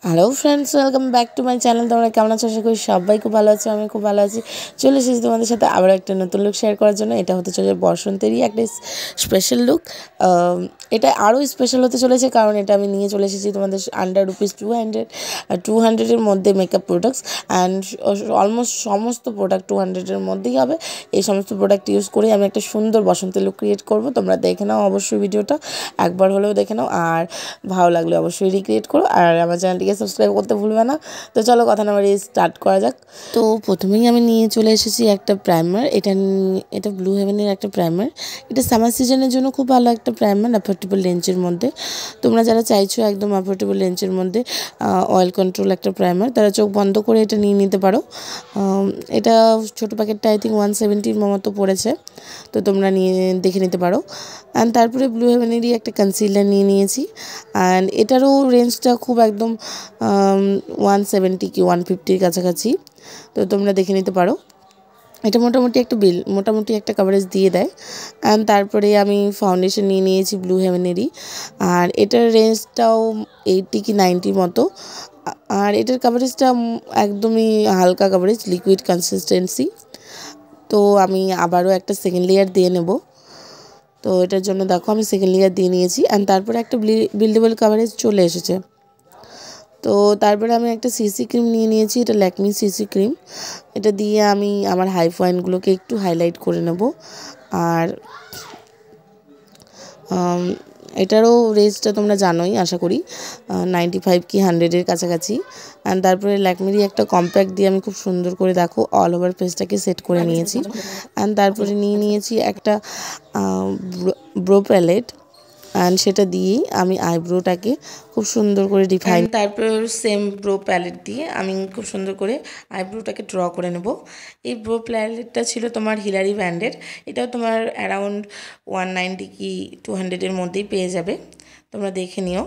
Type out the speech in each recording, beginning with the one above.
Hello friends, welcome back to my channel. তোমরা কেমন আছো? আশা করি সবাই খুব ভালো আছে। আমি খুব ভালো আছি। চলে এসেছি তোমাদের সাথে আবার একটা নতুন লুক শেয়ার করার জন্য। এটা হতে চলেছে বসন্তেরই একটা স্পেশাল লুক। এটা আরও স্পেশাল হতে চলেছে কারণ এটা আমি নিয়ে চলে এসেছি তোমাদের আন্ডার রুপিস 200 মধ্যে মেকআপ প্রোডাক্টস অ্যান্ড অলমোস্ট সমস্ত প্রোডাক্ট 200-এর মধ্যেই হবে। এই সমস্ত প্রোডাক্ট ইউজ করে আমি একটা সুন্দর বসন্তের লুক ক্রিয়েট করব। তোমরা দেখে নাও অবশ্যই, ভিডিওটা একবার হলেও দেখে নাও, আর ভালো লাগলে অবশ্যই রিক্রিয়েট করো, আর আমার চ্যানেলটিকে সাবস্ক্রাইব করতে ভুলবে না। তো চলো কথা না বাড়িয়ে স্টার্ট করা যাক। তো প্রথমেই আমি নিয়ে চলে এসেছি একটা প্রাইমার। এটা ব্লু হেভেনের একটা প্রাইমার। এটা সামার সিজনের জন্য খুব ভালো একটা প্রাইমার, অ্যাফোর্ডেবল রেঞ্জের মধ্যে। তোমরা যারা চাইছো একদম অ্যাফোর্ডেবল রেঞ্জের মধ্যে অয়েল কন্ট্রোল একটা প্রাইমার, তারা চোখ বন্ধ করে এটা নিয়ে নিতে পারো। এটা ছোটো প্যাকেটটা আই থিঙ্ক 170 মতো পড়েছে, তো তোমরা নিয়ে দেখে নিতে পারো। অ্যান্ড তারপরে ব্লু হেভেনেরই একটা কনসিলার নিয়ে নিয়েছি। অ্যান্ড এটারও রেঞ্জটা খুব একদম 170 কি 150-র কাছাকাছি, তো তোমরা দেখে নিতে পারো। এটা মোটামুটি একটা কভারেজ দিয়ে দেয়। অ্যান্ড তারপরে আমি ফাউন্ডেশন নিয়ে নিয়েছি ব্লু হেভেনেরই, আর এটার রেঞ্জটাও 80 কি 90 মতো। আর এটার কভারেজটা একদমই হালকা কভারেজ, লিকুইড কনসিস্টেন্সি। তো আমি আবারও একটা সেকেন্ড লেয়ার দিয়ে নেব। তো এটার জন্য দেখো আমি সেকেন্ড লেয়ার দিয়ে নিয়েছি। অ্যান্ড তারপরে একটা বিল্ডেবল কভারেজ চলে এসেছে। তো তারপরে আমি একটা সিসি ক্রিম নিয়ে নিয়েছি, এটা ল্যাকমি সিসি ক্রিম। এটা দিয়ে আমি আমার হাই পয়েন্টগুলোকে একটু হাইলাইট করে নেব। আর এটারও রেঞ্জটা তোমরা জানোই আশা করি, 95 কি 100-এর কাছাকাছি। অ্যান্ড তারপরে ল্যাকমিরই একটা কম্প্যাক্ট দিয়ে আমি খুব সুন্দর করে দেখো অল ওভার ফেসটাকে সেট করে নিয়েছি। অ্যান্ড তারপরে নিয়ে নিয়েছি একটা ব্রো প্যালেট, অ্যান্ড সেটা দিয়েই আমি আইব্রোটাকে খুব সুন্দর করে ডিফাইন। তারপর সেম ব্রো প্যালেট দিয়ে আমি খুব সুন্দর করে আইব্রোটাকে ড্র করে নেব। এই ব্রো প্যালেটটা ছিল তোমার হিলারি ব্র্যান্ডের। এটাও তোমার অ্যারাউন্ড 190 কি 200-এর মধ্যেই পেয়ে যাবে, তোমরা দেখে নিও।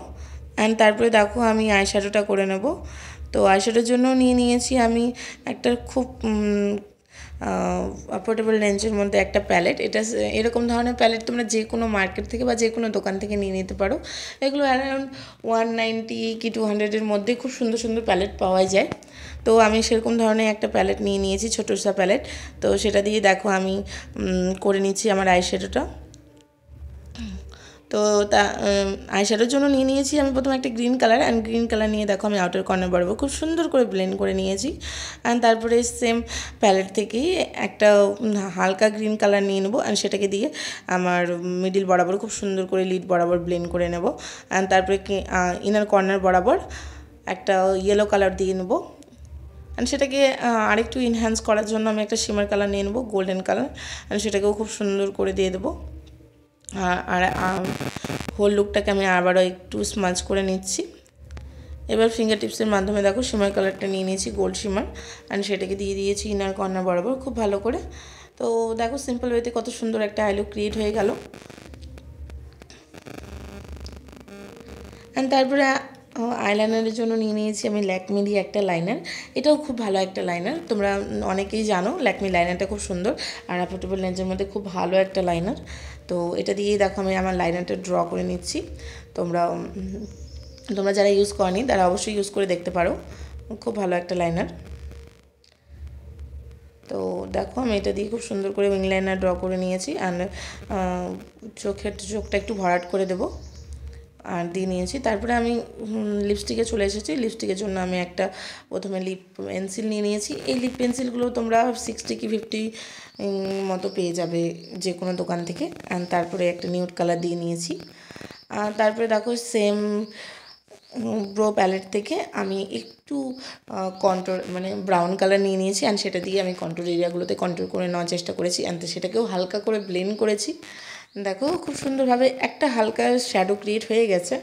অ্যান্ড তারপরে দেখো আমি আইশ্যাডোটা করে নেব। তো আইশ্যাডোর জন্য নিয়ে নিয়েছি আমি একটা খুব অ্যাফোর্ডেবল রেঞ্জের মধ্যে একটা প্যালেট। এটা এরকম ধরনের প্যালেট তোমরা যে কোনো মার্কেট থেকে বা যে কোনো দোকান থেকে নিয়ে নিতে পারো। এগুলো অ্যারাউন্ড 190 কি 200-এর মধ্যে খুব সুন্দর সুন্দর প্যালেট পাওয়া যায়। তো আমি সেরকম ধরনের একটা প্যালেট নিয়ে নিয়েছি, ছোটো সা প্যালেট। তো সেটা দিয়ে দেখো আমি করে নিচ্ছি আমার আইশ্যাডোটা। তো আইশ্যাডোর জন্য নিয়ে নিয়েছি আমি প্রথমে একটা green colour, and green colour নিয়ে দেখো আমি আউটার কর্নার বরাবর খুব সুন্দর করে ব্লেন্ড করে নিয়েছি। অ্যান্ড তারপরে সেম প্যালেট থেকেই একটা হালকা গ্রিন কালার নিয়ে নেবো, অ্যান্ড সেটাকে দিয়ে আমার মিডিল বরাবর খুব সুন্দর করে লিড বরাবর ব্লেন্ড করে নেব। অ্যান্ড তারপরে ইনার কর্নার বরাবর একটা ইয়েলো কালার দিয়ে নেবো। অ্যান্ড সেটাকে আরেকটু এনহ্যান্স করার জন্য আমি একটা শিমার কালার নিয়ে নেবো, গোল্ডেন কালার, অ্যান্ড সেটাকেও খুব সুন্দর করে দিয়ে দেবো। আর হোল লুকটাকে আমি আবারও একটু স্মাচ করে নিচ্ছি। এবার ফিঙ্গার টিপসের মাধ্যমে দেখো শিমার কালারটা নিয়ে নিয়েছি, গোল্ড শিমার, অ্যান্ড সেটাকে দিয়ে দিয়েছি ইনার কর্নার বরাবর খুব ভালো করে। তো দেখো সিম্পল ওয়েতে কত সুন্দর একটা আই লুক ক্রিয়েট হয়ে গেল। অ্যান্ড তারপরে আইলাইনারের জন্য নিয়ে নিয়েছি আমি ল্যাকমিরই একটা লাইনার। এটাও খুব ভালো একটা লাইনার, তোমরা অনেকেই জানো ল্যাকমি লাইনারটা খুব সুন্দর আর অ্যাফোর্ডেবল রেঞ্জের মধ্যে খুব ভালো একটা লাইনার। তো এটা দিয়েই দেখো আমি আমার লাইনারটা ড্র করে নিচ্ছি। তোমরা যারা ইউজ করনি তারা অবশ্যই ইউজ করে দেখতে পারো, খুব ভালো একটা লাইনার। তো দেখো আমি এটা দিয়ে খুব সুন্দর করে উইং লাইনার ড্র করে নিয়েছি। অ্যান্ড চোখটা একটু ভরাট করে দেবো আর দিয়ে নিয়েছি। তারপরে আমি লিপস্টিকে চলে এসেছি। লিপস্টিকের জন্য আমি একটা প্রথমে লিপ পেন্সিল নিয়ে নিয়েছি। এই লিপ পেন্সিলগুলো তোমরা 60 কি 50 মতো পেয়ে যাবে যে কোনো দোকান থেকে। অ্যান্ড তারপরে একটা নিউড কালার দিয়ে নিয়েছি। আর তারপরে দেখো সেম ব্রো প্যালেট থেকে আমি একটু কন্ট্রোল মানে ব্রাউন কালার নিয়ে নিয়েছি, অ্যান্ড সেটা দিয়ে আমি কন্ট্রোল এরিয়াগুলোতে কন্ট্রোল করে নেওয়ার চেষ্টা করেছি। অ্যান্ড সেটাকেও হালকা করে ব্লেন্ড করেছি। দেখো খুব সুন্দরভাবে একটা হালকা শ্যাডো ক্রিয়েট হয়ে গেছে।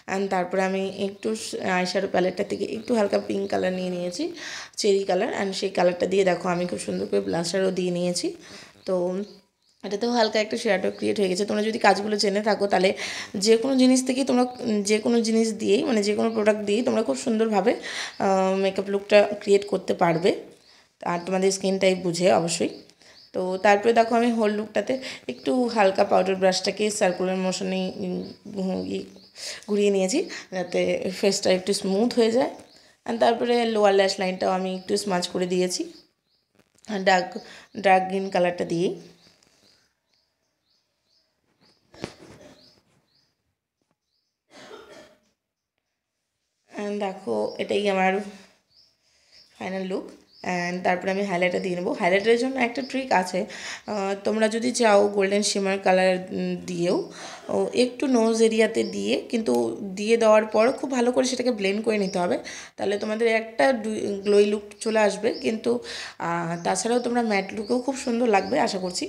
অ্যান্ড তারপরে আমি একটু আইশ্যাডো প্যালেটটা থেকে একটু হালকা পিঙ্ক কালার নিয়ে নিয়েছি, চেরি কালার, অ্যান্ড সেই কালারটা দিয়ে দেখো আমি খুব সুন্দর করে ব্লাশারও দিয়ে নিয়েছি। তো এটাতেও হালকা একটা শ্যাডো ক্রিয়েট হয়ে গেছে। তোমরা যদি কাজগুলো জেনে থাকো তাহলে যে কোনো জিনিস থেকেই তোমরা যে কোনো জিনিস দিয়েই মানে যে কোনো প্রোডাক্ট দিয়েই তোমরা খুব সুন্দরভাবে মেকআপ লুকটা ক্রিয়েট করতে পারবে, আর তোমাদের স্কিন টাইপ বুঝে অবশ্যই। তো তারপরে দেখো আমি হোল লুকটাতে একটু হালকা পাউডার ব্রাশটাকে সার্কুলার মোশনে ঘুরিয়ে নিয়েছি যাতে ফেসটা একটু স্মুথ হয়ে যায়। অ্যান্ড তারপরে লোয়ার ল্যাশ লাইনটাও আমি একটু স্মাচ করে দিয়েছি ডার্ক গ্রিন কালারটা দিয়ে। অ্যান্ড দেখো এটাই আমার ফাইনাল লুক। অ্যান্ড তারপরে আমি হাইলাইটার দিয়ে নেবো। হাইলাইটারের জন্য একটা ট্রিক আছে, তোমরা যদি চাও গোল্ডেন শিমার কালার দিয়েও একটু নোজ এরিয়াতে দিয়ে, কিন্তু দিয়ে দেওয়ার পর খুব ভালো করে সেটাকে ব্লেন্ড করে নিতে হবে, তাহলে তোমাদের একটা গ্লোই লুক চলে আসবে। কিন্তু তাছাড়াও তোমরা ম্যাট লুকেও খুব সুন্দর লাগবে আশা করছি।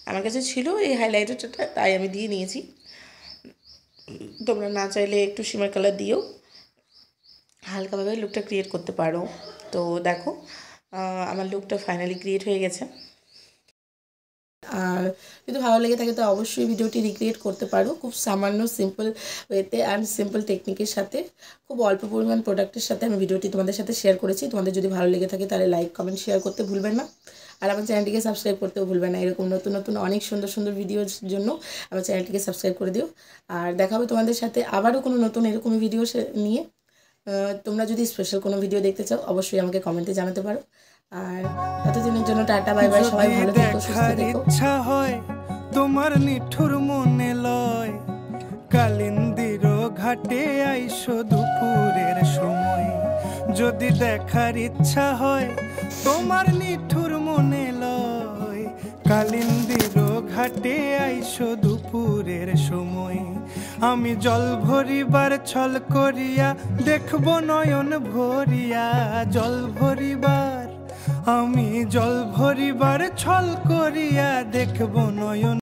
আমার কাছে ছিল এই হাইলাইটারটা, তাই আমি দিয়ে নিয়েছি। তোমরা না চাইলে একটু শিমার কালার দিয়েও হালকাভাবে লুকটা ক্রিয়েট করতে পারো। তো দেখো আমার লুকটা ফাইনালি ক্রিয়েট হয়ে গেছে। আর যদি ভালো লেগে থাকে তো অবশ্যই ভিডিওটি রিক্রিয়েট করতে পারো খুব সামান্য সিম্পল ওয়েতে অ্যান্ড সিম্পল টেকনিকের সাথে, খুব অল্প পরিমাণ প্রোডাক্টের সাথে আমি ভিডিওটি তোমাদের সাথে শেয়ার করেছি। তোমাদের যদি ভালো লেগে থাকে তাহলে লাইক কমেন্ট শেয়ার করতে ভুলবেন না, আর আমার চ্যানেলটিকে সাবস্ক্রাইব করতেও ভুলবেন না। এরকম নতুন নতুন অনেক সুন্দর সুন্দর ভিডিওর জন্য আমার চ্যানেলটিকে সাবস্ক্রাইব করে দিও। আর দেখা হবে তোমাদের সাথে আবারও কোনো নতুন এরকমই ভিডিও নিয়ে। তোমরা যদি স্পেশাল কোনো ভিডিও দেখতে চাও অবশ্যই আমাকে কমেন্টে জানাতে পারো। আর ততদিনের জন্য টাটা বাই বাই, সবাই ভালো থেকো, সুস্থ থেকো। ইচ্ছা হয় তোমার নিঠুর মনে লয়, কালিন্দির ঘাটে আইসো দুপুরের সময়। যদি দেখার ইচ্ছা হয় তোমার নিঠুর মনে লয়, কালিন্দির ঘাটে আইসো দুপুরের সময়। আমি জল ভরিবার ছল করিয়া দেখব নয়ন ভরিয়া, জল ভরিবার আমি জল ভরিবার ছল করিয়া দেখব নয়ন।